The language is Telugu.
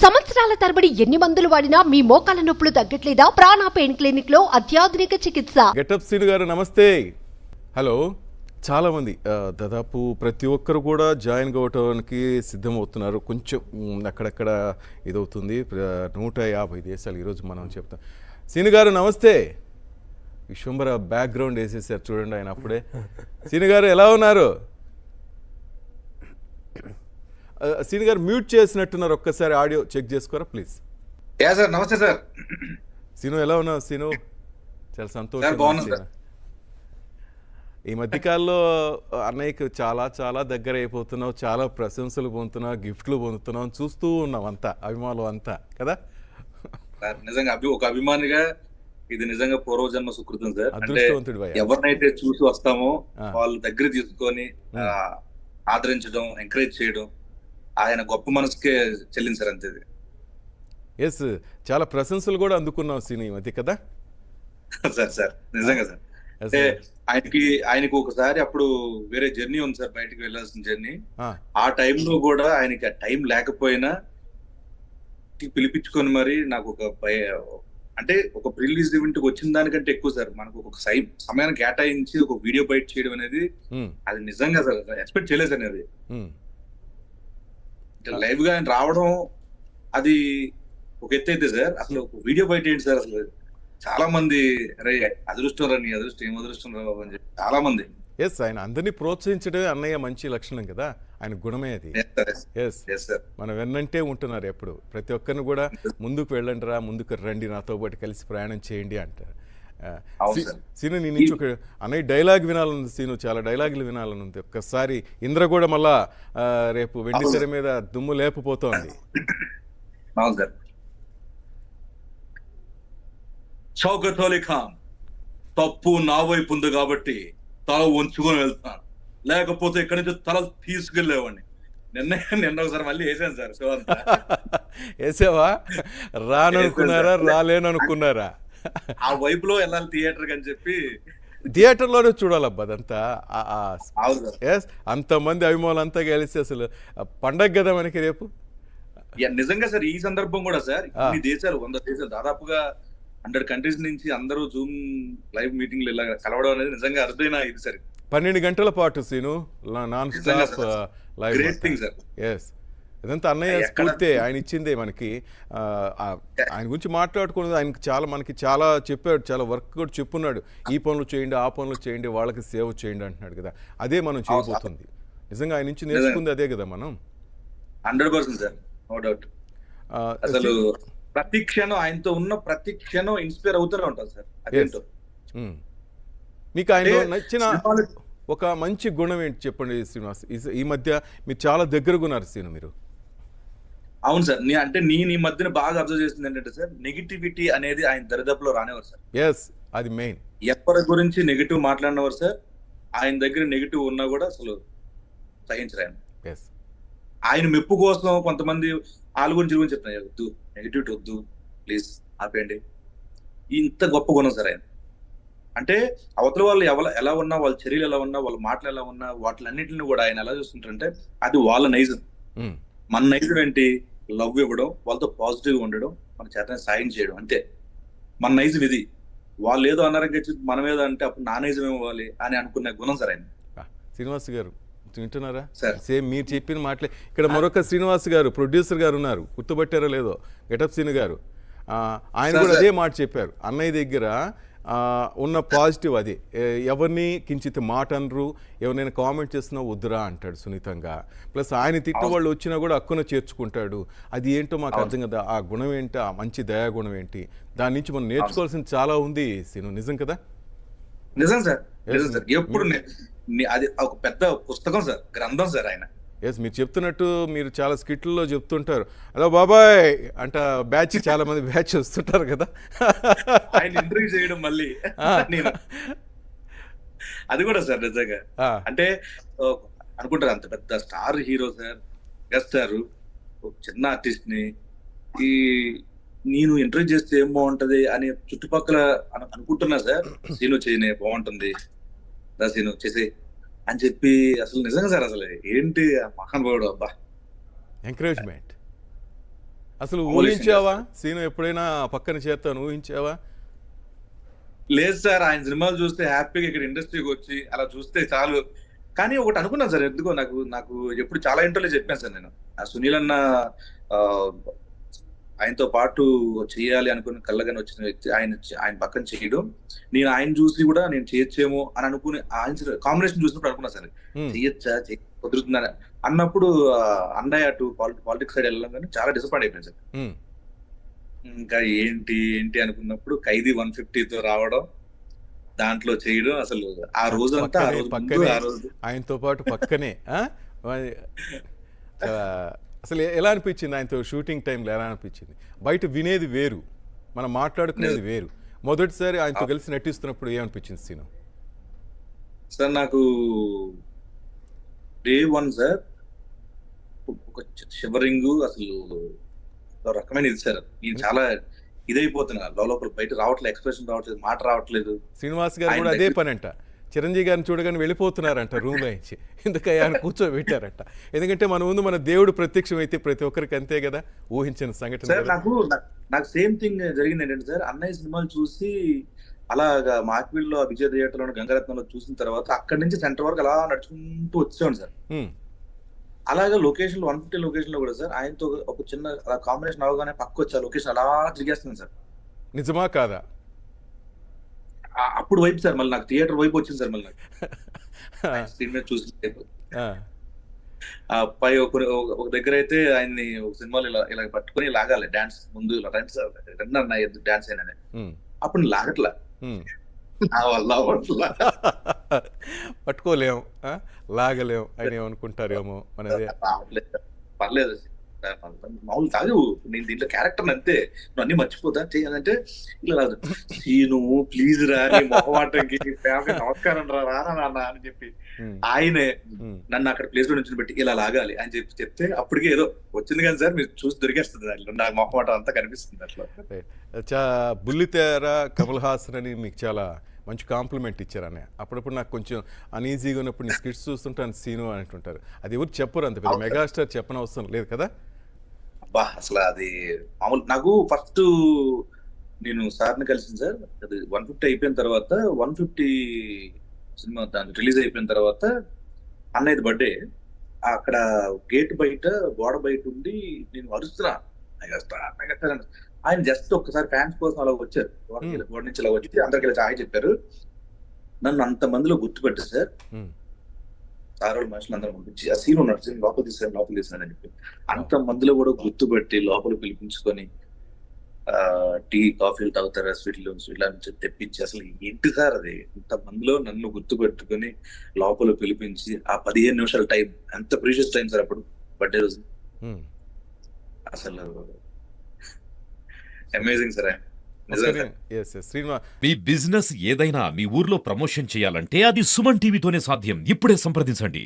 సంవత్సరాల తరబడి ఎన్ని మందులు వాడినా మీ మోకాల నొప్పులు తగ్గట్లేదా? ప్రాణ పెయిన్ క్లినిక్ లో అత్యాధునిక చికిత్స. గెటప్ సీను గారు నమస్తే. హలో. చాలామంది దాదాపు ప్రతి ఒక్కరు కూడా జాయిన్ కావటానికి సిద్ధమవుతున్నారు. కొంచెం అక్కడక్కడ ఇదవుతుంది. 150 దేశాలు ఈరోజు మనం చెప్తాం. సీను గారు నమస్తే. విశ్వంబర బ్యాక్గ్రౌండ్ వేసేసారు చూడండి ఆయన అప్పుడే. సీను గారు ఎలా ఉన్నారు? సీను గారు మ్యూట్ చేసినట్టున్నారు, ఒక్కసారి ఆడియో చెక్ చేసుకోరా ప్లీజ్. సార్ నమస్తే సార్. సీను ఎలా ఉన్నావు? సీను చాలా సంతోషం. ఈ మధ్యకాలంలో అన్నయ్యకి చాలా చాలా దగ్గర అయిపోతున్నావు, చాలా ప్రశంసలు పొందుతున్నావు, గిఫ్ట్లు పొందుతున్నావు, చూస్తూ ఉన్నాం అంతా, అభిమానులు అంతా కదా. నిజంగా ఒక అభిమానిగా ఇది నిజంగా పూర్వజన్మ సుకృతం సార్. అంటే అదృష్టవంతుడు. ఎవరినైతే చూసి వస్తామో వాళ్ళ దగ్గర తీసుకొని ఆదరించడం, ఎంకరేజ్ చేయడం ఆయన గొప్ప మనసుకే చెల్లించారు అంతే. ఎస్, చాలా ప్రశంసలు కూడా అందుకున్నాం సీను ఈ మధ్య కదా. సార్ నిజంగా సార్. అంటే ఆయనకి ఒకసారి అప్పుడు వేరే జర్నీ ఉంది సార్, బయటకు వెళ్ళాల్సిన జర్నీ. ఆ టైంలో కూడా ఆయనకి ఆ టైం లేకపోయినా పిలిపించుకొని మరి నాకు అంటే ఒక రిలీజ్ ఈవెంట్ వచ్చిన దానికంటే ఎక్కువ సార్ మనకు ఒక సమయాన్ని కేటాయించి ఒక వీడియో బయట చేయడం అనేది అది నిజంగా సార్ ఎక్స్పెక్ట్ చేయలేదు సార్. అది లైవ్ గా ఆయన రావడం అది ఒక ఎత్తు అయితే సార్, అసలు ఒక వీడియో బయట ఏంటి సార్, అసలు చాలా మంది అరే అదృష్టం రా, నీ అదృష్టం ఏం అదృష్టం రా అని చెప్పి చాలా మంది. ఎస్, ఆయన అందరినీ ప్రోత్సహించడమే అన్నయ్య మంచి లక్షణం కదా, ఆయన గుణమే అది. ఎస్, మనం వెన్నంటే ఉంటున్నారు ఎప్పుడు. ప్రతి ఒక్కరిని కూడా ముందుకు వెళ్ళండి రా, ముందుకు రండి, నాతో పాటు కలిసి ప్రయాణం చేయండి అంటారు. సీను నీ నుంచి ఒక అన్నయ్య డైలాగ్ వినాలనుంది. సీను చాలా డైలాగులు వినాలనుంది. ఒక్కసారి ఇంద్ర కూడా మళ్ళా రేపు వెండితెర మీద దుమ్ము లేకపోతోంది. షౌకత్ అలీ ఖాన్, తప్పు నా వైపు ఉంది కాబట్టి తల ఉంచుకొని వెళ్తాను, లేకపోతే ఇక్కడి నుంచి తల తీసుకెళ్లేవాడిని. నిన్న ఒకసారి మళ్ళీ వేసాను సార్ షో అంతా. వేసావా? రాననుకున్నారా, రాలేననుకున్నారా? ఆ వైపులో వెళ్ళాలి థియేటర్ అని చెప్పి థియేటర్లోనే చూడాలబ్బా అదంతా. అంతమంది అభిమానులు అంతా కలిసి అసలు పండగ కదా మనకి రేపు. నిజంగా సార్ ఈ సందర్భం కూడా సార్ ఇన్ని దేశాలు 100 దేశాలు దాదాపుగా 100 కంట్రీస్ నుంచి అందరూ జూమ్ లైవ్ మీటింగ్లు ఇలా కలవడం అనేది నిజంగా అరుదైన ఇది సార్. 12 గంటల పాటు సీను non stop live. Great thing sir. Yes, ఇదంతా అన్నయ్య స్ఫూర్తి, ఆయన ఇచ్చిందే మనకి. ఆయన గురించి మాట్లాడుకున్నది ఆయనకి మనకి చాలా చెప్పాడు, చాలా వర్క్ కూడా చెప్పున్నాడు. ఈ పనులు చేయండి, ఆ పనులు చేయండి, వాళ్ళకి సేవ చేయండి అంటున్నాడు కదా. అదే మనం చేయబోతుంది. నిజంగా ఆయన నుంచి నేర్చుకుంది అదే కదా మనం. 100% సార్, నో డౌట్. అసలు ప్రతి క్షణం ఆయనతో ఉన్న ప్రతి క్షణం ఇన్స్పైర్ అవుతూనే ఉంటారు సార్. అదేంటో మీకు ఆయన నచ్చిన ఒక మంచి గుణం ఏంటి చెప్పండి శ్రీనివాస్. ఈ మధ్య మీరు చాలా దగ్గరగా ఉన్నారు సీను మీరు. అవును సార్, అంటే ఈ మధ్యన బాగా అబ్జర్వ్ చేసింది ఏంటంటే సార్, నెగిటివిటీ అనేది ఆయన దరిదాపులో రానివారు సార్. ఎస్, అది మెయిన్. ఎవరి గురించి నెగిటివ్ మాట్లాడినవారు సార్, ఆయన దగ్గర నెగిటివ్ ఉన్నా కూడా అసలు సహించరు ఆయన. ఆయన మెప్పు కోసం కొంతమంది వాళ్ళ గురించి చెప్తున్నారు, వద్దు నెగిటివిటీ వద్దు ప్లీజ్ ఆపేయండి. ఇంత గొప్ప గుణం సార్ ఆయన. అంటే అవతల వాళ్ళు ఎలా ఉన్నా, వాళ్ళ చర్యలు ఎలా ఉన్నా, వాళ్ళ మాటలు ఎలా ఉన్నా, వాటిలన్నింటిని కూడా ఆయన ఎలా చూస్తుంటారంటే అది వాళ్ళ నైజం. మన నైజం ఏంటి? లవ్ ఇవ్వడం, వాళ్ళతో పాజిటివ్ గా ఉండడం, మన చేతనే సాయం చేయడం, అంతే మన నైజం ఇది. వాళ్ళు ఏదో అన్నారంగా మనం ఏదో అంటే అప్పుడు నా నైజం ఇవ్వాలి అని అనుకునే గుణం సార్ ఆయన. శ్రీనివాస్ గారు వింటున్నారా? సేమ్ మీరు చెప్పిన మాటలే ఇక్కడ మరొక శ్రీనివాస్ గారు ప్రొడ్యూసర్ గారు ఉన్నారు, గుర్తుపట్టారో లేదో, గెటప్ సీను గారు. ఆయన కూడా అదే మాట చెప్పారు. అన్నయ్య దగ్గర ఉన్న పాజిటివ్ అది. ఎవరిని కించిత్ మాట అనరు, ఎవరినైనా కామెంట్ చేసినా వద్దురా అంటాడు సున్నితంగా. ప్లస్ ఆయన తిట్టిన వాళ్ళు వచ్చినా కూడా హక్కున చేర్చుకుంటాడు. అది ఏంటో మాకు అర్థం కదా. ఆ గుణం ఏంటి, ఆ మంచి దయాగుణం ఏంటి, దాని నుంచి మనం నేర్చుకోవాల్సింది చాలా ఉంది సీను. నిజం కదా? నిజం సార్, నిజం సార్. ఎప్పుడు అది ఒక పెద్ద పుస్తకం సార్, గ్రంథం సార్ ఆయన. ఎస్, మీరు చెప్తున్నట్టు మీరు చాలా స్కిట్లలో చెప్తుంటారు, హలో బాబాయ్ అంట బ్యాచ్, చాలా మంది బ్యాచ్ వస్తుంటారు కదా. ఆయన ఇంటర్వ్యూ చేయడం మళ్ళీ అది కూడా సార్ నిజంగా. అంటే అనుకుంటారు అంత పెద్ద స్టార్ హీరో సార్, గెస్టార్ చిన్న ఆర్టిస్ట్ ని నేను ఇంటర్వ్యూ చేస్తే ఏం బాగుంటది అని చుట్టుపక్కల అనుకుంటున్నా సార్. సీను చేయనే బాగుంటుంది, సీను చేసే అని చెప్పి అసలు నిజంగా సార్ అసలు ఏంటి మహానుభావుడు. అబ్బా, ఎంకరేజ్మెంట్. అసలు మామూలు విషయం ఊహించావా కాదు సీను ఎప్పుడైనా పక్కన చేస్తాను ఊహించావా? లేదు సార్, ఆయన సినిమాలు చూస్తే హ్యాపీగా ఇక్కడ ఇండస్ట్రీకి వచ్చి అలా చూస్తే చాలు. కానీ ఒకటి అనుకున్నాను సార్, ఎందుకో నాకు నాకు ఎప్పుడు చాలా ఇంటర్వ్యూలో చెప్పాను సార్ నేను. ఆ సునీల్ అన్న ఆ, ఆయనతో పాటు చేయాలి అనుకుని కళ్ళగానే వచ్చిన వ్యక్తి ఆయన పక్కన చేయడం, నేను ఆయన చూసి కూడా నేను చేయొచ్చేమో అని అనుకుని ఆయన కాంబినేషన్ చూసినప్పుడు అనుకున్నా సార్, ఉమ్, చెయ్యొచ్చా కుదురుతుందా అన్నప్పుడు అన్నయ్య అటు పాలిటిక్స్ సైడ్ వెళ్ళడం కానీ చాలా డిసప్పాయింట్ అయిపోయింది సార్. ఉమ్. ఇంకా ఏంటి ఏంటి అనుకున్నప్పుడు ఖైదీ 150తో రావడం, దాంట్లో చేయడం, అసలు ఆ రోజంతా ఆ పక్కనే రోజు ముందు పక్కనే ఆ రోజు ఆయనతో పాటు పక్కనే మరి చాలా అసలు ఎలా అనిపించింది ఆయనతో షూటింగ్ టైంలో? ఎలా అనిపించింది? బయట వినేది వేరు, మనం మాట్లాడుకునేది వేరు. మొదటిసారి ఆయనతో కలిసి నటిస్తున్నప్పుడు ఏమనిపించింది సీను? సార్ నాకు డే 1 సార్ ఒక షివరింగ్, అసలు ఒక రకమైన ఇది సార్. నేను చాలా ఇదైపోతున్నా లోపల, బయట రావట్లేదు, ఎక్స్ప్రెషన్ రావట్లేదు, మాట రావట్లేదు. శ్రీనివాస్ గారు ఆయన కూడా అదే దగ్గర పని అంట. చిరంజీవి గారిని చూడగానే వెళ్ళిపోతున్నారంట రూమ్లో నుంచి. ఎందుకయ్యా ఆయన కూర్చోబెట్టారంట. ఎందుకంటే మన ముందు మన దేవుడు ప్రత్యక్షం అయితే ప్రతి ఒక్కరికి అంతే కదా, ఊహించిన సంఘటన సార్ కదా. నాకు సేమ్ థింగ్ జరిగింది ఏంటంటే సార్, అన్నయ్య సినిమాలు చూసి అలాగా మార్క్వీల్లో విజయ థియేటర్లో గంగరత్నంలో చూసిన తర్వాత అక్కడి నుంచి సెంటర్ వరకు అలా నడుచుకుంటూ వచ్చేవాడు సార్. ఉమ్, అలాగా లొకేషన్ 150 లొకేషన్ లో కూడా సార్ ఆయనతో ఒక చిన్న అలా కాంబినేషన్ అవగానే పక్క వచ్చి ఆ లొకేషన్ అలా తిరిగేస్తుంది సార్. నిజమా కాదా? అప్పుడు వైపు సార్, మళ్ళీ నాకు థియేటర్ వైపు వచ్చింది సార్. మళ్ళీ నాకు స్క్రీన్ మీద చూసిన వైపు. ఆ, ఆ పై ఒక దగ్గర అయితే ఆయన్ని ఒక సినిమాలో ఇలా పట్టుకొని లాగాలి డాన్స్ ముందు, ఇలా రండి అన్న డాన్స్ అయినా, ఉమ్, అప్పుడు నేను లాగట్లా, ఉమ్. నా వల్ల అవ్వట్లా. పట్టుకోలేం, లాగలేం అని ఏమనుకుంటారేమో మనదే. రావట్లేదు సార్. పర్లేదు సార్, మామూలు కాదు, నేను దీంట్లో క్యారెక్టర్ అంతే, నువ్వు అన్ని మర్చిపోతా చేయాలంటే ఇలా సీను ప్లీజ్ రా, నీ మొహమాటంకి ఫ్యామిలీ నమస్కారం రా రానా నాన్న అని చెప్పి ఉమ్, ఆయనే ఉమ్. నన్ను అక్కడ ప్లేస్ లో నుంచి పెట్టి ఇలా లాగాలి అని చెప్తే అప్పటికే ఏదో వచ్చింది కానీ సార్, మీరు చూసి దొరికేస్తుంది దాంట్లో నా మొహమాటం అంతా కనిపిస్తుంది అట్లా. బుల్లితెర కమల్ హాసన్ అని మీకు చాలా మంచి కాంప్లిమెంట్ ఇచ్చారు అన్నయ్య. అప్పుడప్పుడు నాకు కొంచెం అన్ఈజీగా ఉన్నప్పుడు నీ స్కిట్స్ చూస్తుంటాను సీను అని అంటుంటారు. అది ఎవరు చెప్పరు, అంత పెద్ద మెగాస్టార్ చెప్పనవసరం లేదు కదా. అబ్బా అసలు అది మామూలు. నాకు ఫస్ట్ నేను సార్ని కలిసింది సార్, అది 150 అయిపోయిన తర్వాత, 150 సినిమా దాని రిలీజ్ అయిపోయిన తర్వాత అన్నయ్యది బర్త్డే, అక్కడ గేట్ బయట గోడ బయట ఉండి నేను అరుస్తున్నా మెగాస్టార్ మెగాస్టార్ అని. ఆయన జస్ట్ ఒక్కసారి ఫ్యాన్స్ కోసం అలా వచ్చారు, గోడ నుంచి ఇలా వచ్చి అందరికి ఇలా ఛాయ్ చెప్పారు. నన్ను అంత మందిలో గుర్తుపెట్టారు సార్. ఉమ్, సారోళ్ళ మనుషులు అందరూ పంపించి ఆ సీన్ ఉన్నాడు, సీన్ లోపల తీసాను అని చెప్పి అంత మందిలో కూడా గుర్తుపెట్టి లోపల పిలిపించుకొని టీ కాఫీలు తాగుతారా, స్వీట్లు నుంచి తెప్పించి, అసలు ఏంటి సార్ అది, ఇంత మందిలో నన్ను గుర్తుపెట్టుకుని లోపల పిలిపించి ఆ 15 నిమిషాల టైం, ఎంత ప్రీషియస్ టైం సార్ అప్పుడు బర్త్డే రోజు. ఉమ్. అసలు అమేజింగ్ సార్. నిజంగా సార్. Yes, yes. శ్రీనివాస్ మీ బిజినెస్ ఏదైనా మీ ఊర్లో ప్రమోషన్ చేయాలంటే అది సుమన్ టీవీతోనే సాధ్యం. ఇప్పుడే సంప్రదించండి.